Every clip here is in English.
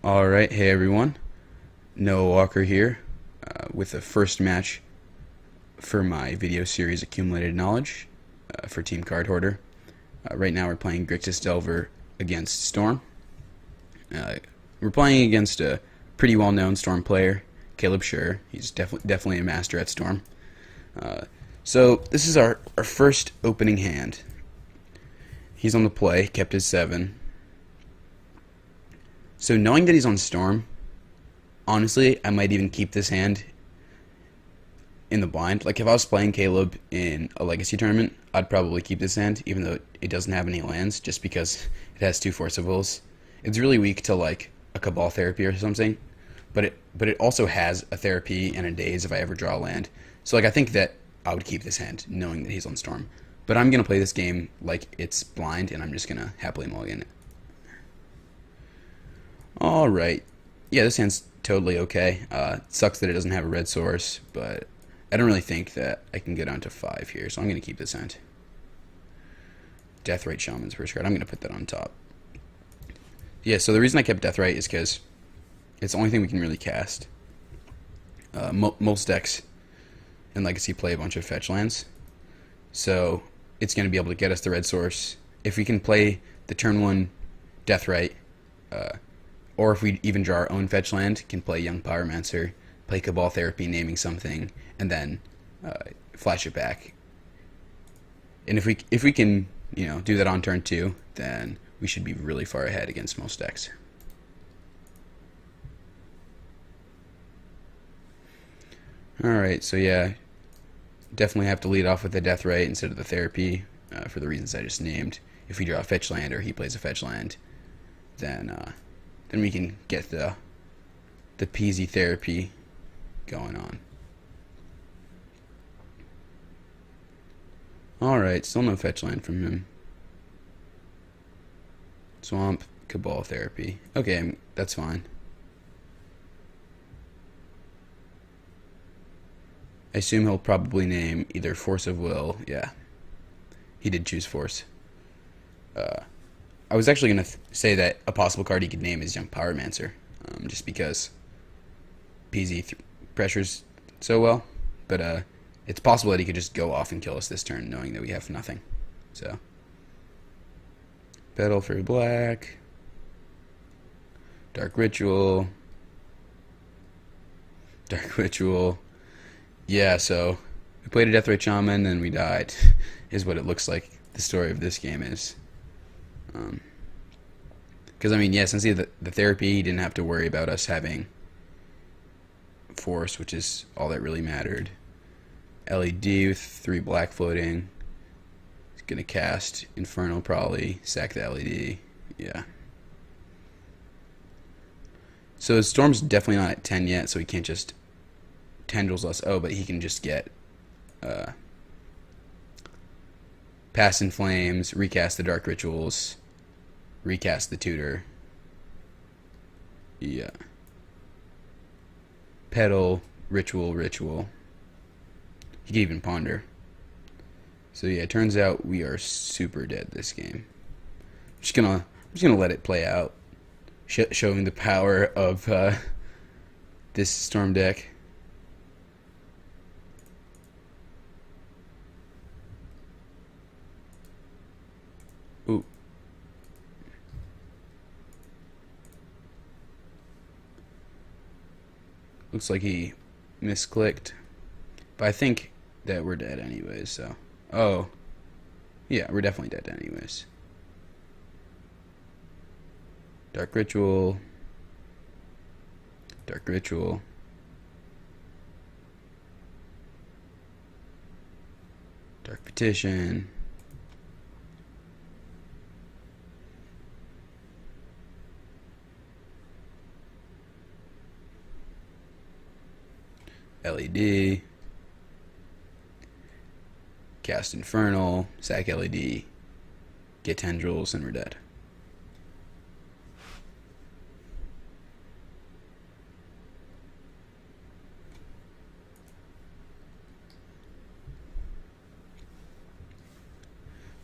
Alright, hey everyone, Noah Walker here with the first match for my video series Accumulated Knowledge for Team Cardhoarder. Right now we're playing Grixis Delver against Storm. We're playing against a pretty well-known Storm player, Caleb Scherer. He's definitely a master at Storm. So this is our first opening hand. He's on the play, kept his 7. So knowing that he's on Storm, honestly, I might even keep this hand in the blind. Like if I was playing Caleb in a Legacy tournament, I'd probably keep this hand, even though it doesn't have any lands, just because it has 2 Force of Wills. It's really weak to like a Cabal Therapy or something, but it also has a Therapy and a Daze if I ever draw a land. So like I think that I would keep this hand, knowing that he's on Storm. But I'm gonna play this game like it's blind, and I'm just gonna happily mulligan it. Alright. Yeah, this hand's totally okay. Sucks that it doesn't have a red source, but I don't really think that I can get onto 5 here, so I'm going to keep this hand. Deathrite Shaman's first card. I'm going to put that on top. Yeah, so the reason I kept Deathrite is because it's the only thing we can really cast. Most decks in Legacy play a bunch of fetch lands, so it's going to be able to get us the red source. If we can play the turn 1 Deathrite, or if we even draw our own fetch land, can play Young Pyromancer, play Cabal Therapy, naming something, and then flash it back. And if we can, do that on turn 2, then we should be really far ahead against most decks. Alright, so yeah, definitely have to lead off with the Deathrite instead of the Therapy, for the reasons I just named. If we draw a fetch land or he plays a fetch land, then we can get the peasy Therapy going on. Alright, still no fetch land from him. Swamp, Cabal Therapy. Okay, that's fine. I assume he'll probably name either Force of Will. Yeah, he did choose Force. I was actually going to say that a possible card he could name is Young Pyromancer, just because PZ pressures so well, but it's possible that he could just go off and kill us this turn, knowing that we have nothing. So, Petal for black, Dark Ritual, yeah, so we played a Deathrite Shaman and we died, is what it looks like the story of this game is. Because, I mean, yeah, since he had the Therapy, he didn't have to worry about us having Force, which is all that really mattered. LED with 3 black floating. He's going to cast Infernal probably, sack the LED. Yeah. So his Storm's definitely not at 10 yet, so he can't just Tendrils us. Oh, but he can just get Pass in Flames, recast the Dark Rituals, recast the Tutor. Yeah. Petal, Ritual. He could even Ponder. So yeah, it turns out we are super dead this game. I'm just gonna let it play out, showing the power of this Storm deck. Ooh. Looks like he misclicked. But I think that we're dead anyways, so. Oh. Yeah, we're definitely dead anyways. Dark Ritual. Dark Petition. LED, cast Infernal, sack LED, get Tendrils, and we're dead.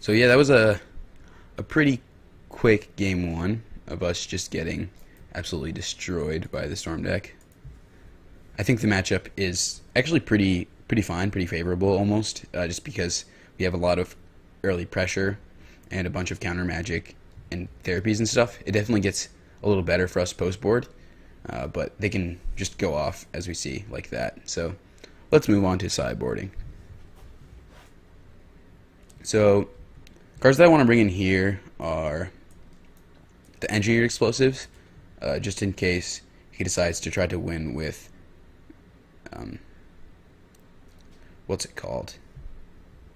So yeah, that was a pretty quick game 1 of us just getting absolutely destroyed by the Storm deck. I think the matchup is actually pretty fine, pretty favorable almost, just because we have a lot of early pressure and a bunch of counter magic and therapies and stuff. It definitely gets a little better for us post board, but they can just go off as we see like that. So let's move on to sideboarding. So cards that I want to bring in here are the engineered explosives, just in case he decides to try to win with what's it called?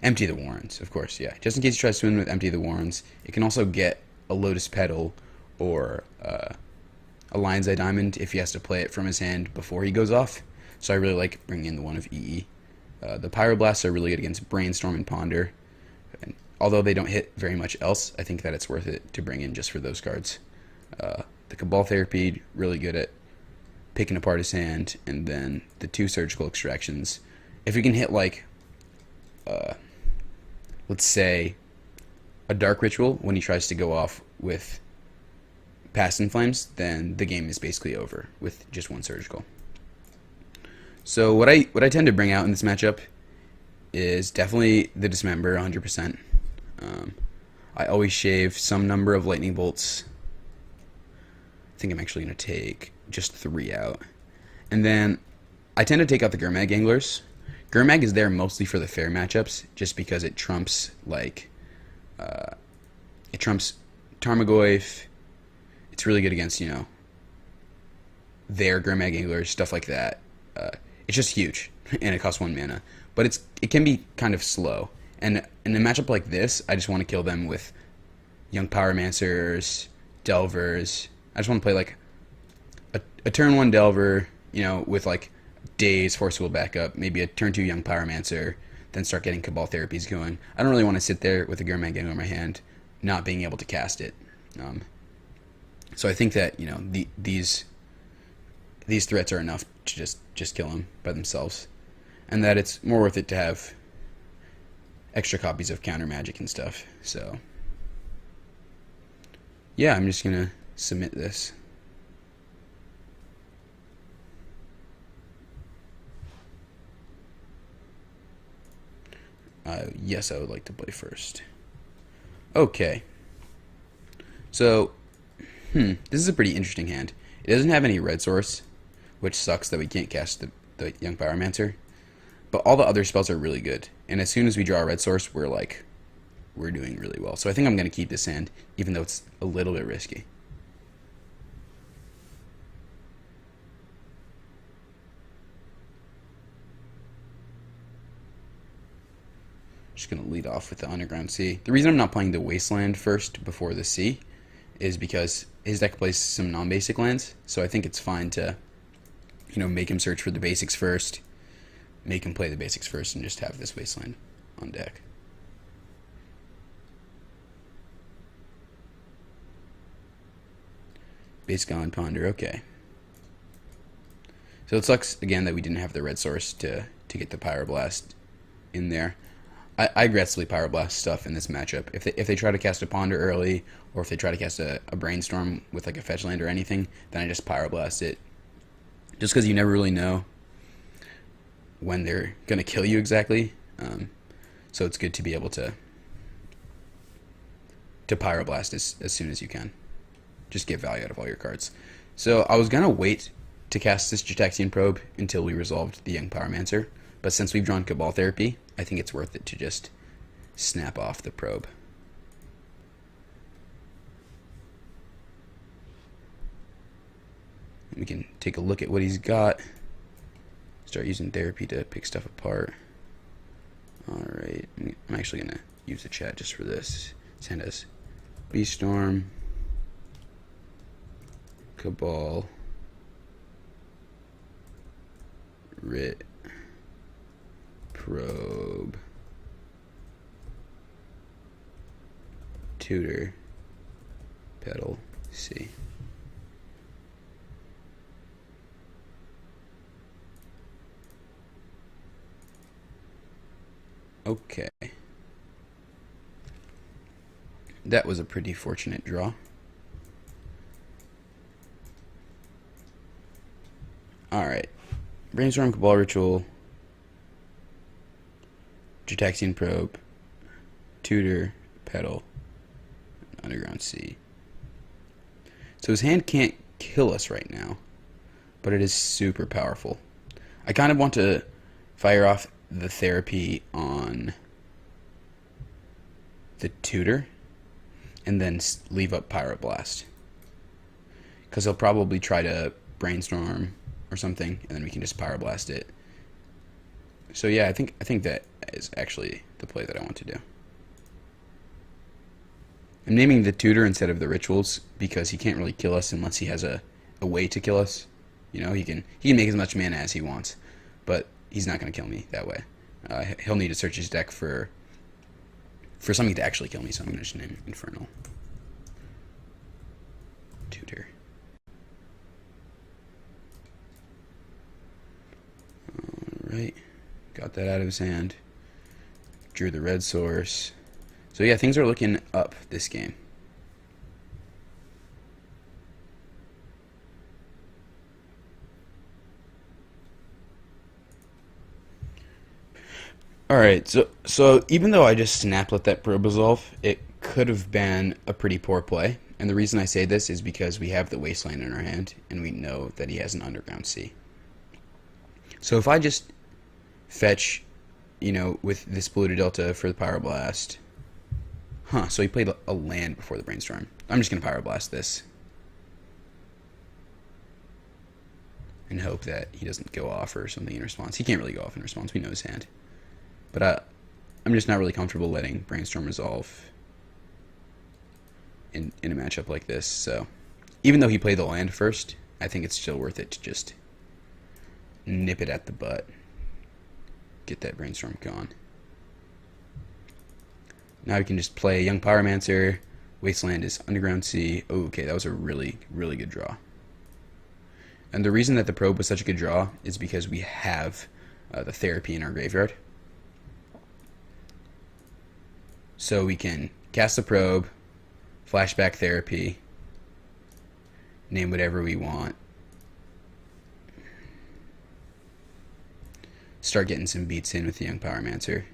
Empty the Warrens, of course, yeah. Just in case he tries to win with Empty the Warrens. It can also get a Lotus Petal or a Lion's Eye Diamond if he has to play it from his hand before he goes off. So I really like bringing in the one of EE. The Pyroblasts are really good against Brainstorm and Ponder. And although they don't hit very much else, I think that it's worth it to bring in just for those cards. The Cabal Therapy, really good at picking apart his hand, and then the 2 Surgical Extractions. If we can hit like, let's say, a Dark Ritual when he tries to go off with Past in Flames, then the game is basically over with just 1 Surgical. So what I tend to bring out in this matchup is definitely the Dismember, 100%. I always shave some number of Lightning Bolts. I think I'm actually going to take just 3 out. And then I tend to take out the Gurmag Anglers. Gurmag is there mostly for the fair matchups, just because it trumps, like, it trumps Tarmogoyf. It's really good against, you know, their Gurmag Anglers, stuff like that. It's just huge, and it costs 1 mana. But it can be kind of slow. And in a matchup like this, I just want to kill them with Young Pyromancers, Delvers. I just want to play like a turn 1 Delver, you know, with like Daze, Forceful Backup, maybe a turn 2 Young Pyromancer, then start getting Cabal Therapies going. I don't really want to sit there with a Gurmag Angler in my hand, not being able to cast it. So I think that, you know, these threats are enough to just kill them by themselves, and that it's more worth it to have extra copies of counter magic and stuff. So yeah, I'm just gonna submit this. Yes, I would like to play first. Okay. So, this is a pretty interesting hand. It doesn't have any red source, which sucks that we can't cast the Young Pyromancer. But all the other spells are really good. And as soon as we draw a red source, we're doing really well. So I think I'm going to keep this hand, even though it's a little bit risky. Just going to lead off with the Underground Sea. The reason I'm not playing the Wasteland first before the Sea is because his deck plays some non-basic lands. So I think it's fine to, you know, make him search for the basics first, make him play the basics first, and just have this Wasteland on deck. Base Gone, Ponder, okay. So it sucks, again, that we didn't have the red source to get the Pyroblast in there. I aggressively Pyroblast stuff in this matchup. If they try to cast a Ponder early, or if they try to cast a Brainstorm with like a fetch land or anything, then I just Pyroblast it. Just because you never really know when they're going to kill you exactly. So it's good to be able to Pyroblast as soon as you can. Just get value out of all your cards. So I was going to wait to cast this Jataxian Probe until we resolved the Young Pyromancer. But since we've drawn Cabal Therapy, I think it's worth it to just snap off the Probe. We can take a look at what he's got. Start using Therapy to pick stuff apart. Alright, I'm actually going to use the chat just for this. Send us Beaststorm, Cabal, Rit, Probe, Tutor, Petal, C. Okay. That was a pretty fortunate draw. Alright. Brainstorm, Cabal Ritual, Jataxian Probe, Tutor, Petal, Underground Sea. So his hand can't kill us right now, but it is super powerful. I kind of want to fire off the therapy on the Tutor and then leave up Pyroblast, because he'll probably try to Brainstorm or something, and then we can just Pyroblast it. So yeah, I think that is actually the play that I want to do. I'm naming the Tutor instead of the Rituals because he can't really kill us unless he has a way to kill us. You know, he can make as much mana as he wants, but he's not going to kill me that way. He'll need to search his deck for something to actually kill me, so I'm going to just name Infernal Tutor. Alright, got that out of his hand. Drew the red source. So yeah, things are looking up this game. Alright, so even though I just snap let that probe resolve, it could have been a pretty poor play. And the reason I say this is because we have the Wasteland in our hand, and we know that he has an Underground Sea. So if I just fetch, you know, with this Polluted Delta for the Pyroblast. So he played a land before the Brainstorm. I'm just going to Pyroblast this. And hope that he doesn't go off or something in response. He can't really go off in response. We know his hand. But I'm just not really comfortable letting Brainstorm resolve in a matchup like this. So even though he played the land first, I think it's still worth it to just nip it at the butt. Get that Brainstorm gone. Now we can just play Young Pyromancer. Wasteland is Underground Sea. Oh, okay, that was a really, really good draw. And the reason that the probe was such a good draw is because we have the therapy in our graveyard. So we can cast the probe, flashback therapy, name whatever we want. Start getting some beats in with the Young Pyromancer.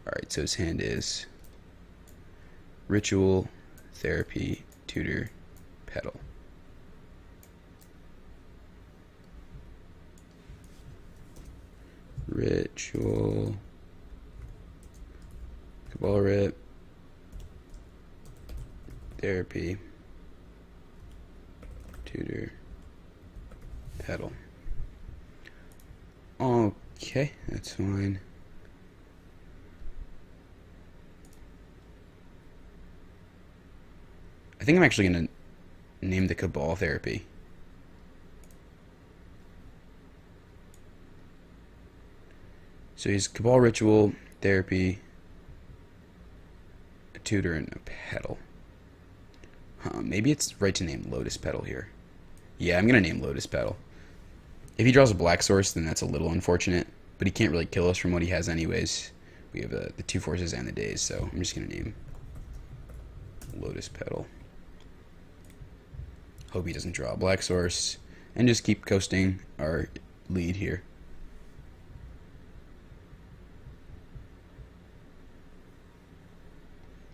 Alright, so his hand is Ritual, Therapy, Tutor, Petal. Ritual, Cabal Rip, Therapy, Tutor, Petal. Okay, that's fine. I think I'm actually going to name the Cabal Therapy. So he's Cabal Ritual, Therapy, a Tutor, and a Petal. Maybe it's right to name Lotus Petal here. Yeah, I'm going to name Lotus Petal. If he draws a black source, then that's a little unfortunate, but he can't really kill us from what he has anyways. We have the two forces and the days, so I'm just going to name Lotus Petal. Hope he doesn't draw a black source, and just keep coasting our lead here.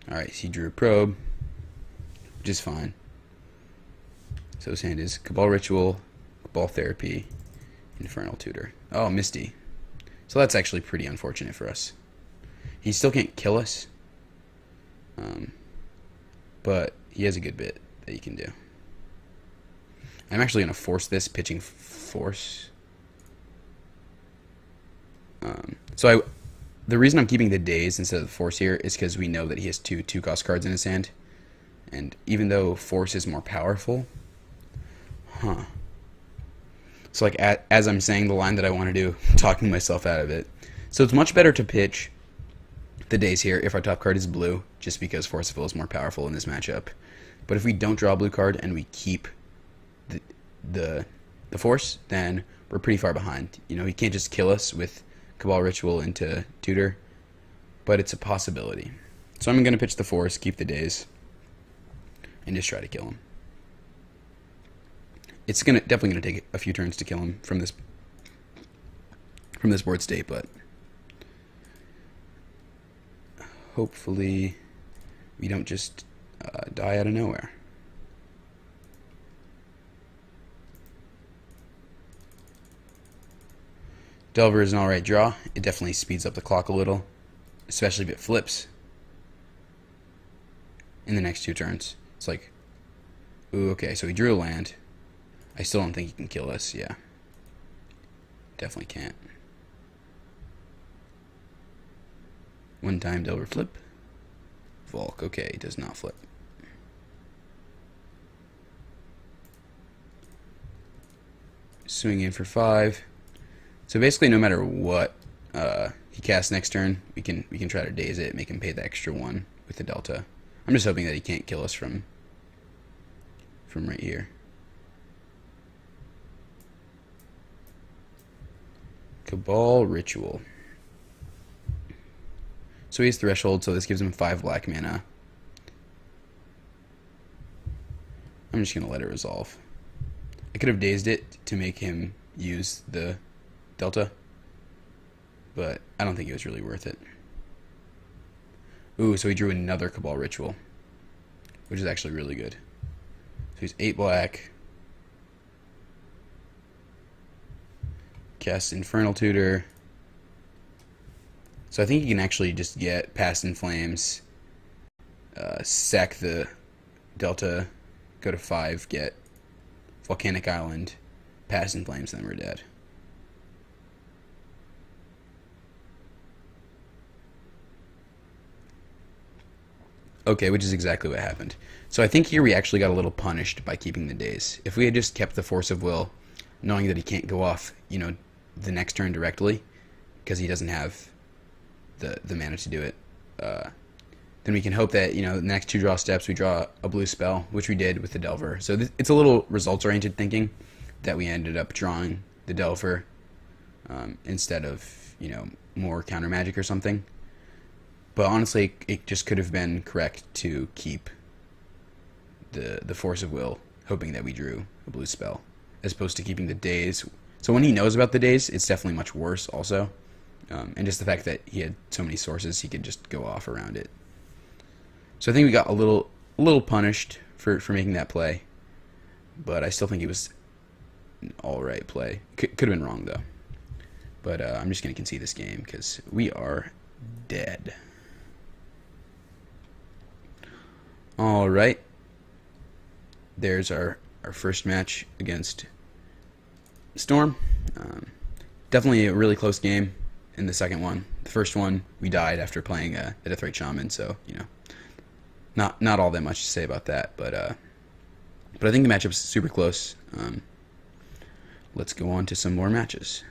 Alright, so he drew a probe, which is fine. So his hand is Cabal Ritual, Cabal Therapy, Infernal Tutor. Oh, Misty. So that's actually pretty unfortunate for us. He still can't kill us, but he has a good bit that he can do. I'm actually going to force this, pitching Force. The reason I'm keeping the Daze instead of the Force here is because we know that he has two 2-cost cards in his hand. And even though Force is more powerful... So like as I'm saying the line that I want to do, talking myself out of it. So it's much better to pitch the Daze here if our top card is blue, just because Force of Will is more powerful in this matchup. But if we don't draw a blue card and we keep the Force, then we're pretty far behind. You know, he can't just kill us with Cabal Ritual into Tutor, but it's a possibility. So I'm going to pitch the Force, keep the Daze, and just try to kill him. It's definitely gonna take a few turns to kill him from this board state, but hopefully we don't just die out of nowhere. Delver is an alright draw. It definitely speeds up the clock a little, especially if it flips in the next 2 turns. It's like, ooh, okay, so he drew a land. I still don't think he can kill us, yeah. Definitely can't. One time Delver flip. Volk, okay, he does not flip. Swing in for 5. So basically, no matter what he casts next turn, we can try to daze it, make him pay the extra 1 with the delta. I'm just hoping that he can't kill us from right here. Cabal Ritual. So he has Threshold, so this gives him 5 black mana. I'm just gonna let it resolve. I could have dazed it to make him use the delta, but I don't think it was really worth it. Ooh, so he drew another Cabal Ritual, which is actually really good. So he's 8 black. Cast Infernal Tutor. So I think you can actually just get Past in Flames, sack the delta, go to 5, get Volcanic Island, Past in Flames, and then we're dead. Okay, which is exactly what happened. So I think here we actually got a little punished by keeping the daze. If we had just kept the Force of Will, knowing that he can't go off, the next turn directly, because he doesn't have the mana to do it, then we can hope that, the next 2 draw steps we draw a blue spell, which we did with the Delver. So it's a little results-oriented thinking that we ended up drawing the Delver instead of, more counter magic or something. But honestly, it just could have been correct to keep the Force of Will, hoping that we drew a blue spell, as opposed to keeping the daze. So when he knows about the daze, it's definitely much worse also. And just the fact that he had so many sources, he could just go off around it. So I think we got a little punished for making that play, but I still think it was an alright play. Could have been wrong though. But I'm just going to concede this game because we are dead. Alright. There's our first match against Storm. Definitely a really close game in the second one. The first one, we died after playing a Deathrite Shaman, so, not all that much to say about that, but I think the matchup's super close. Let's go on to some more matches.